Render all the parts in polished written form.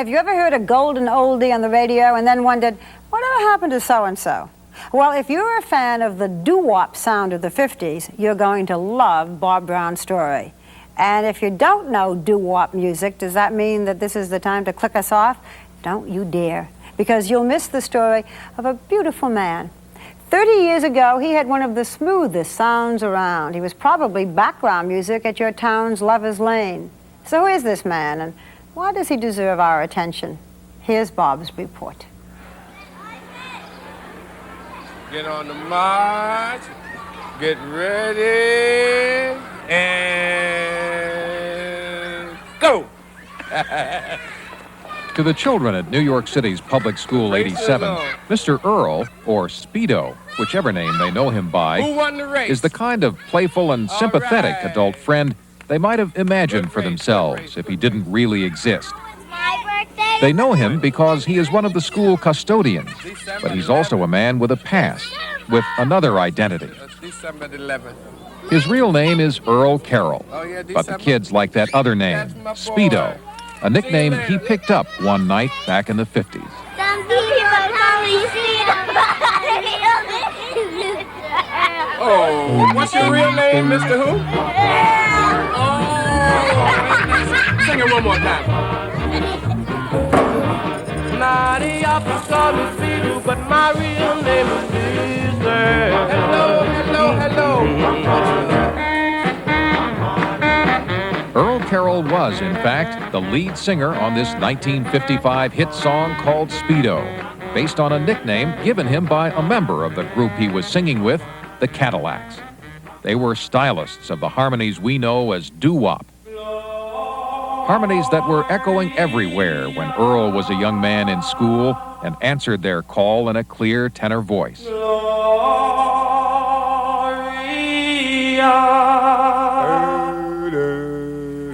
Have you ever heard a golden oldie on the radio and then wondered, whatever happened to so-and-so? Well, if you're a fan of the doo-wop sound of the 50s, you're going to love Bob Brown's story. And if you don't know doo-wop music, does that mean that this is the time to click us off? Don't you dare, because you'll miss the story of a beautiful man. 30 years ago, he had one of the smoothest sounds around. He was probably background music at your town's Lover's Lane. So who is this man, and why does he deserve our attention? Here's Bob's report. Get on the march, get ready, and go! To the children at New York City's Public School 87, Mr. Earl, or Speedo, whichever name they know him by, is the kind of playful and sympathetic adult friend they might have imagined for themselves if he didn't really exist. They know him because he is one of the school custodians, but he's also a man with a past, with another identity. His real name is Earl Carroll, but the kids like that other name, Speedo, a nickname he picked up one night back in the 50s. Some people call me Speedo. Oh, what's your real name, Mr. Who? Oh, sing it one more time. Now the office called me Speedo, but my real name is Caesar. Hello, hello, hello. Earl Carroll was, in fact, the lead singer on this 1955 hit song called Speedo, based on a nickname given him by a member of the group he was singing with, the Cadillacs. They were stylists of the harmonies we know as doo-wop. Harmonies that were echoing everywhere when Earl was a young man in school and answered their call in a clear tenor voice.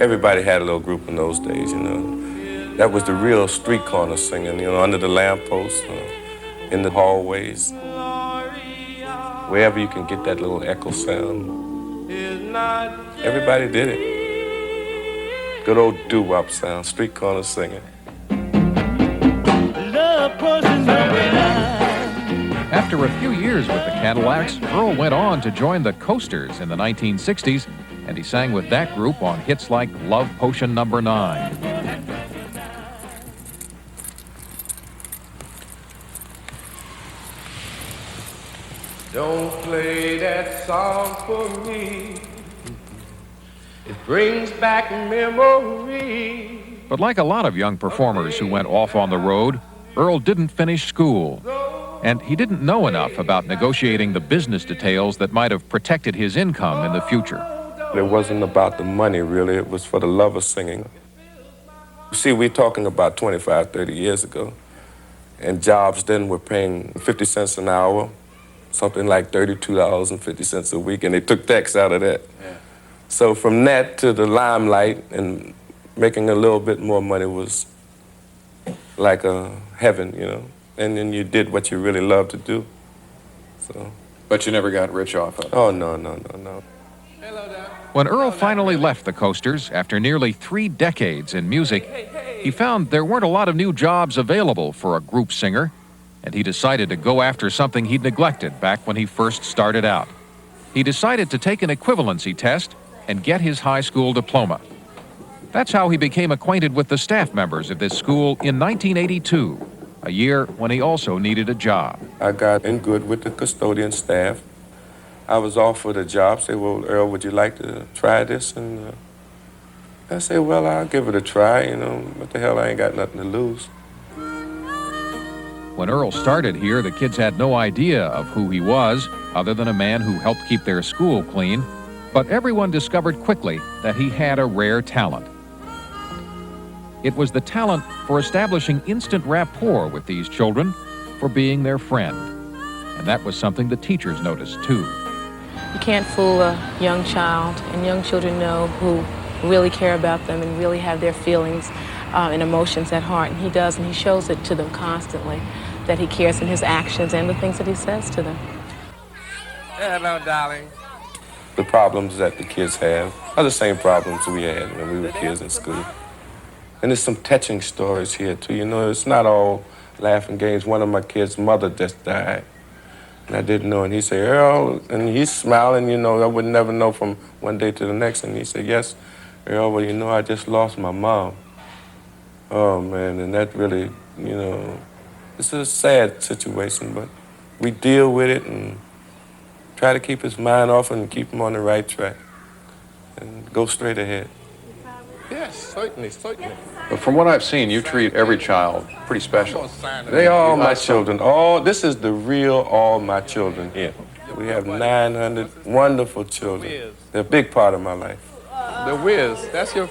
Everybody had a little group in those days, you know. That was the real street corner singing, you know, under the lampposts, in the hallways. Wherever you can get that little echo sound. Everybody did it. Good old doo-wop sound, street corner singing. After a few years with the Cadillacs, Earl went on to join the Coasters in the 1960s, and he sang with that group on hits like Love Potion No. 9. Don't play that song for me. It brings back memories. But like a lot of young performers who went off on the road, Earl didn't finish school. And he didn't know enough about negotiating the business details that might have protected his income in the future. It wasn't about the money, really. It was for the love of singing. See, we're talking about 25, 30 years ago. And jobs then were paying 50 cents an hour, something like $32.50 a week, and they took tax out of that. Yeah. So from that to the limelight and making a little bit more money was like a heaven, you know. And then you did what you really loved to do. So. But you never got rich off of it? Oh, no. When Earl finally left the Coasters, after nearly 3 decades in music, he found there weren't a lot of new jobs available for a group singer, and he decided to go after something he'd neglected back when he first started out. He decided to take an equivalency test and get his high school diploma. That's how he became acquainted with the staff members of this school in 1982, a year when he also needed a job. I got in good with the custodian staff. I was offered a job. Say, well, Earl, would you like to try this? And I said, well, I'll give it a try. You know, what the hell, I ain't got nothing to lose. When Earl started here, the kids had no idea of who he was, other than a man who helped keep their school clean. But everyone discovered quickly that he had a rare talent. It was the talent for establishing instant rapport with these children, for being their friend. And that was something the teachers noticed, too. You can't fool a young child, and young children know who really care about them and really have their feelings and emotions at heart. And he does, and he shows it to them constantly, that he cares in his actions and the things that he says to them. Hello, darling. The problems that the kids have are the same problems we had when we were kids in school. And there's some touching stories here, too. You know, it's not all laughing games. One of my kids' mother just died, and I didn't know. And he said, Earl, and he's smiling, you know, I would never know from one day to the next. And he said, yes, Earl, well, you know, I just lost my mom. Oh, man, and that really, you know, it's a sad situation, but we deal with it and try to keep his mind off and keep him on the right track and go straight ahead. Yes, certainly. But from what I've seen, you treat every child pretty special. They all my children. This is the real all my children here. We have 900 wonderful children. They're a big part of my life. The Wiz, that's your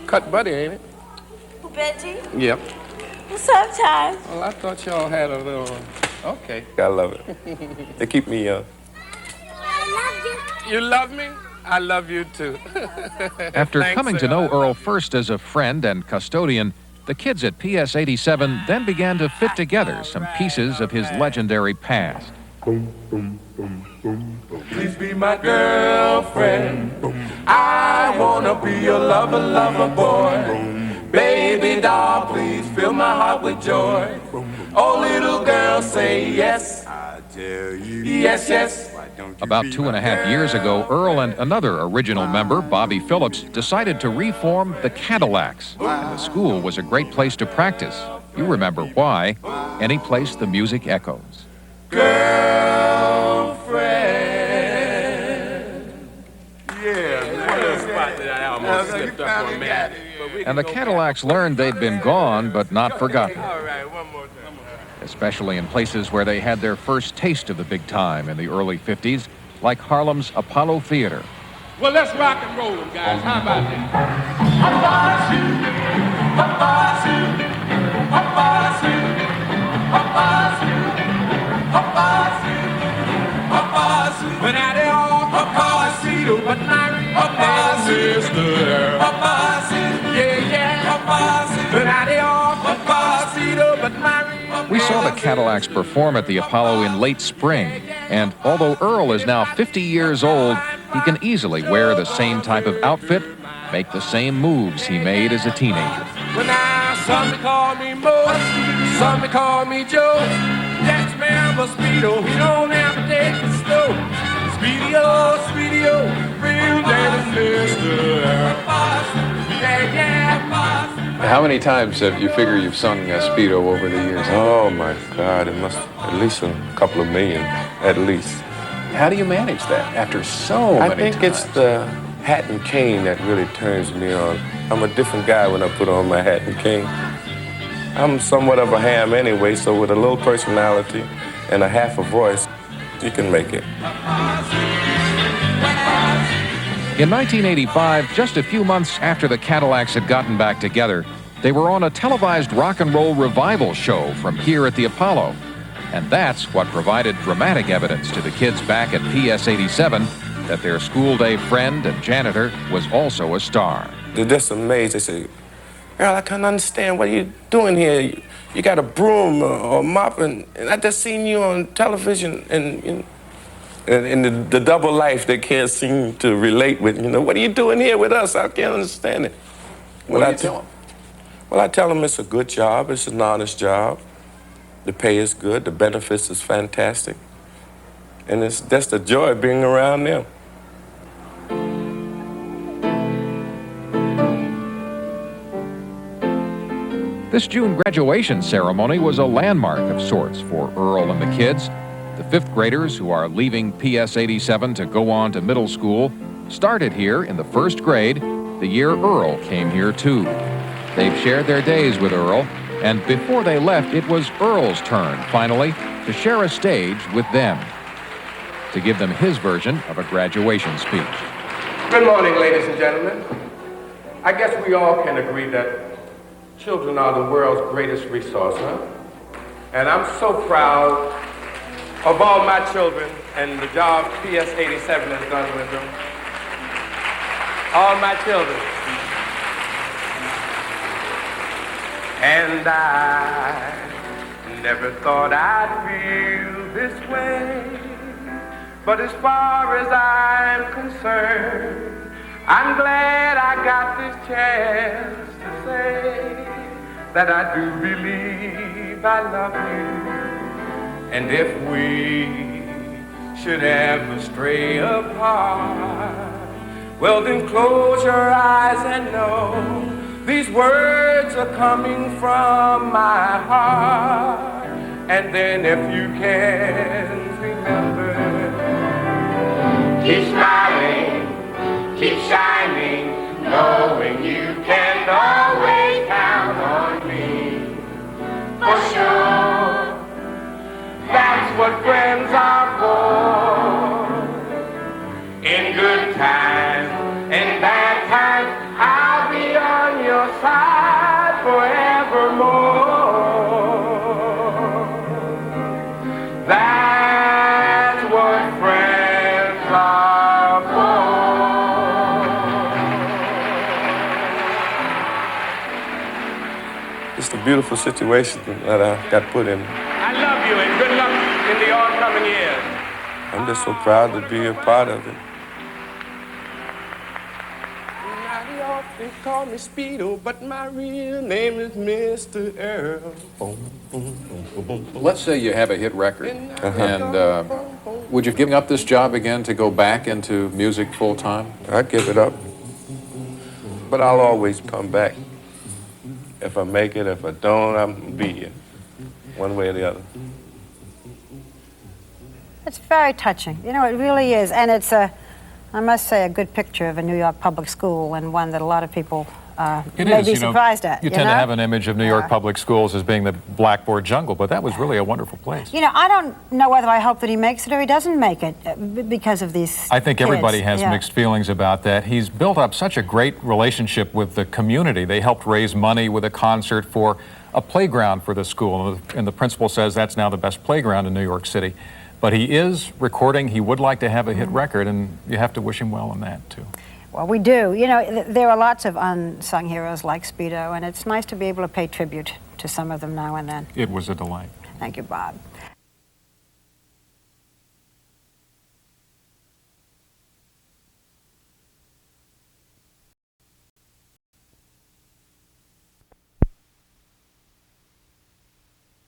cut buddy, ain't it? Benji? Yep. What's up, Ty? Well, I thought y'all had a little... Okay. I love it. They keep me young. I love you. You love me? I love you, too. After Thanks, coming to know Earl first as a friend and custodian, the kids at PS 87 then began to fit together some pieces of his legendary past. Please be my girlfriend. I wanna be your lover, lover boy. Baby doll, please fill my heart with joy. Oh, little girl, say yes. I tell you. Yes, yes. About 2.5 years ago, Earl and another original member, Bobby Phillips, decided to reform the Cadillacs. And the school was a great place to practice. You remember why. Any place the music echoes. And the Cadillacs learned they'd been gone, but not forgotten. Especially in places where they had their first taste of the big time in the early 50s, like Harlem's Apollo Theater. Well, let's rock and roll, guys. How about We saw the Cadillacs perform at the Apollo in late spring, and although Earl is now 50 years old, he can easily wear the same type of outfit, make the same moves he made as a teenager. Well, now, some may call me Mo, some may call me Joe. Yes, ma'am, but Speedo, he don't have to take it slow. Speedo, Speedo, real daddy mister. Yeah, yeah. How many times have you figure you've sung Speedo over the years? Oh, my God, it must at least a couple of million, at least. How do you manage that after so many I think times? it's the hat and cane that really turns me on. I'm a different guy when I put on my hat and cane. I'm somewhat of a ham anyway, so with a little personality and a half a voice, you can make it. In 1985, just a few months after the Cadillacs had gotten back together, they were on a televised rock and roll revival show from here at the Apollo. And that's what provided dramatic evidence to the kids back at PS 87 that their school day friend and janitor was also a star. They're just amazed. They say, Earl, I can't understand what you're doing here. You got a broom or mop, and I just seen you on television, and the double life they can't seem to relate with. You know, what are you doing here with us? I can't understand it. What do you tell them? Well, I tell them it's a good job. It's an honest job. The pay is good. The benefits is fantastic. And it's just a joy being around them. This June graduation ceremony was a landmark of sorts for Earl and the kids. The fifth graders who are leaving PS 87 to go on to middle school started here in the first grade the year Earl came here too. They've shared their days with Earl, and before they left, it was Earl's turn, finally, to share a stage with them, to give them his version of a graduation speech. Good morning, ladies and gentlemen. I guess we all can agree that children are the world's greatest resource, huh? And I'm so proud of all my children and the job PS 87 has done with them. All my children. And I never thought I'd feel this way. But as far as I'm concerned, I'm glad I got this chance to say that I do believe I love you. And if we should ever stray apart, well then close your eyes and know these words are coming from my heart. And then if you can remember, keep smiling, keep shining, knowing you can always count on me. For sure, that's what friends are for. In good times and bad times, I'll be on your side forevermore. That's what friends are for. It's a beautiful situation that I got put in. I love you and good luck in the oncoming years. I'm just so proud to be a part of it. They call me Speedo, but my real name is Mr. Earl. Let's say you have a hit record, and would you give up this job again to go back into music full time? I'd give it up, but I'll always come back. If I make it, if I don't, I'm be here, one way or the other. It's very touching. You know, it really is. And it's I must say, a good picture of a New York public school, and one that a lot of people may be surprised at. You tend to have an image of New York public schools as being the blackboard jungle, but that was really a wonderful place. You know, I don't know whether I hope that he makes it or he doesn't make it because of these I think kids. everybody has mixed feelings about that. He's built up such a great relationship with the community. They helped raise money with a concert for a playground for the school, and the principal says that's now the best playground in New York City. But he is recording. He would like to have a hit record, and you have to wish him well on that, too. Well, we do. You know, there are lots of unsung heroes like Speedo, and it's nice to be able to pay tribute to some of them now and then. It was a delight. Thank you, Bob.